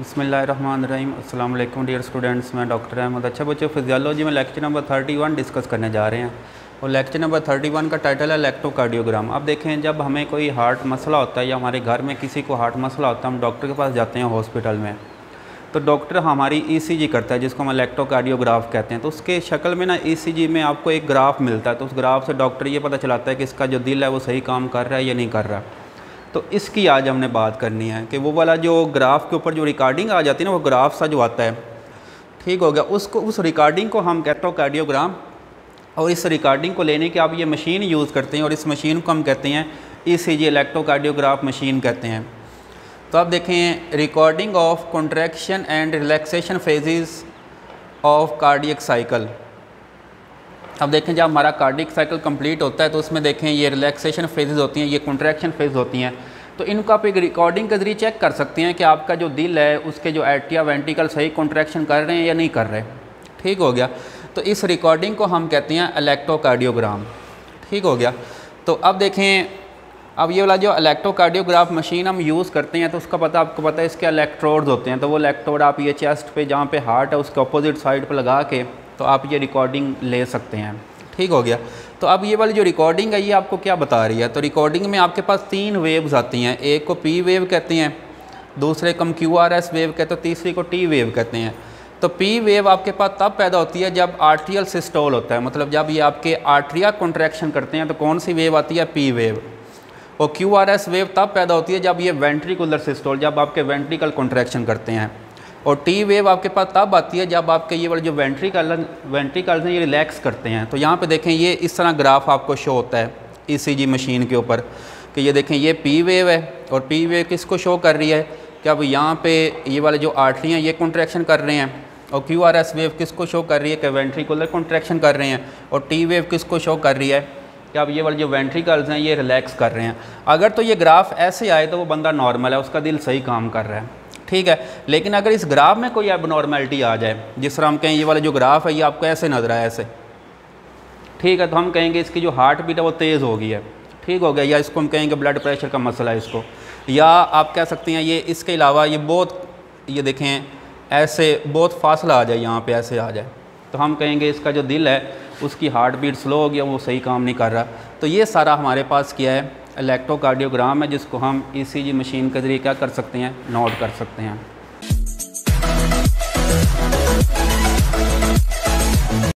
बिस्मिल्लाहिर्रहमानिर्रहीम। अस्सलाम वालेकुम डियर स्टूडेंट्स, मैं डॉक्टर अहमद। अच्छा बच्चों, फिजियोलॉजी में लेक्चर नंबर 31 डिस्कस करने जा रहे हैं और लेक्चर नंबर 31 का टाइटल है इलेक्ट्रोकार्डियोग्राम। अब देखें, जब हमें कोई हार्ट मसला होता है या हमारे घर में किसी को हार्ट मसला होता है, हम डॉक्टर के पास जाते हैं हॉस्पिटल में, तो डॉक्टर हमारी ईसीजी करता है जिसको हम इलेक्ट्रोकार्डियोग्राफ कहते हैं। तो उसके शक्ल में ना ईसीजी में आपको एक ग्राफ मिलता है, तो उस ग्राफ से डॉक्टर ये पता चलाता है कि इसका जो दिल है वो सही काम कर रहा है या नहीं कर रहा। तो इसकी आज हमने बात करनी है कि वो वाला जो ग्राफ के ऊपर जो रिकॉर्डिंग आ जाती है ना, वो ग्राफ सा जो आता है, ठीक हो गया, उसको उस रिकॉर्डिंग को हम इलेक्ट्रोकार्डियोग्राम, और इस रिकॉर्डिंग को लेने के आप ये मशीन यूज़ करते हैं और इस मशीन को हम कहते हैं ईसीजी इलेक्ट्रोकार्डियोग्राफ मशीन कहते हैं। तो आप देखें, recording of contraction and relaxation phases of cardiac cycle. अब देखें, जब हमारा कार्डियक साइकिल कंप्लीट होता है तो उसमें देखें ये रिलैक्सेशन फेजेस होती हैं, ये कॉन्ट्रैक्शन फेज होती हैं। तो इनको आप एक रिकॉर्डिंग के ज़रिए चेक कर सकते हैं कि आपका जो दिल है उसके जो एट्रिया वेंट्रिकल सही कॉन्ट्रैक्शन कर रहे हैं या नहीं कर रहे। ठीक हो गया। तो इस रिकॉर्डिंग को हम कहते हैं इलेक्ट्रोकार्डियोग्राम। ठीक हो गया। तो अब देखें, अब ये वाला जो इलेक्ट्रोकार्डियोग्राफ मशीन हम यूज़ करते हैं तो उसका पता आपको पता है, इसके इलेक्ट्रोड्स होते हैं। तो वो इलेक्ट्रोड आप ये चेस्ट पे जहाँ पे हार्ट है उसके अपोजिट साइड पर लगा के तो आप ये रिकॉर्डिंग ले सकते हैं। ठीक हो गया। तो अब ये वाली जो रिकॉर्डिंग है ये आपको क्या बता रही है? तो रिकॉर्डिंग में आपके पास 3 वेव्स आती हैं। एक को पी वेव कहते हैं, दूसरे को हम QRS वेव कहते हैं, तीसरी को टी वेव कहते हैं। तो पी वेव आपके पास तब पैदा होती है जब आर्ट्रियल सिस्टोल होता है, मतलब जब ये आपके आर्ट्रिया कॉन्ट्रैक्शन करते हैं तो कौन सी वेव आती है? P wave. और QRS वेव तब पैदा होती है जब ये वेंट्रिकुलर सिस्टोल, जब आपके वेंट्रिकल कॉन्ट्रैक्शन करते हैं। और टी वेव आपके पास तब आती है जब आपके ये वाले जो वेंट्रिकल्स हैं ये रिलैक्स करते हैं। तो यहाँ पे देखें, ये इस तरह ग्राफ आपको शो होता है ईसीजी मशीन के ऊपर कि ये देखें ये पी वेव है और पी वेव किसको शो कर रही है कि अब यहाँ पे ये वाले जो आर्टरी हैं ये कॉन्ट्रैक्शन कर रहे हैं, और QRS वेव किसको शो कर रही है कि वेंट्रिकुलर कॉन्ट्रैक्शन कर रहे हैं, और टी वेव किसको शो कर रही है कि अब ये वाले जो वेंट्रिकल्स हैं ये रिलैक्स कर रहे हैं। अगर तो ये ग्राफ ऐसे आए तो वो बंदा नॉर्मल है, उसका दिल सही काम कर रहा है। ठीक है। लेकिन अगर इस ग्राफ में कोई एबनॉर्मलिटी आ जाए, जिस तरह हम कहें ये वाला जो ग्राफ है ये आपको ऐसे नजर आए ऐसे, ठीक है, तो हम कहेंगे इसकी जो हार्ट बीट है वो तेज़ हो गई है। ठीक हो गया। या इसको हम कहेंगे ब्लड प्रेशर का मसला है इसको। या आप कह सकते हैं ये इसके अलावा ये बहुत, ये देखें ऐसे बहुत फासला आ जाए, यहाँ पे ऐसे आ जाए, तो हम कहेंगे इसका जो दिल है उसकी हार्ट बीट स्लो हो गया, वो सही काम नहीं कर रहा। तो ये सारा हमारे पास क्या है? इलेक्ट्रोकार्डियोग्राम है, जिसको हम ईसीजी मशीन के ज़रिए क्या कर सकते हैं? नोट कर सकते हैं।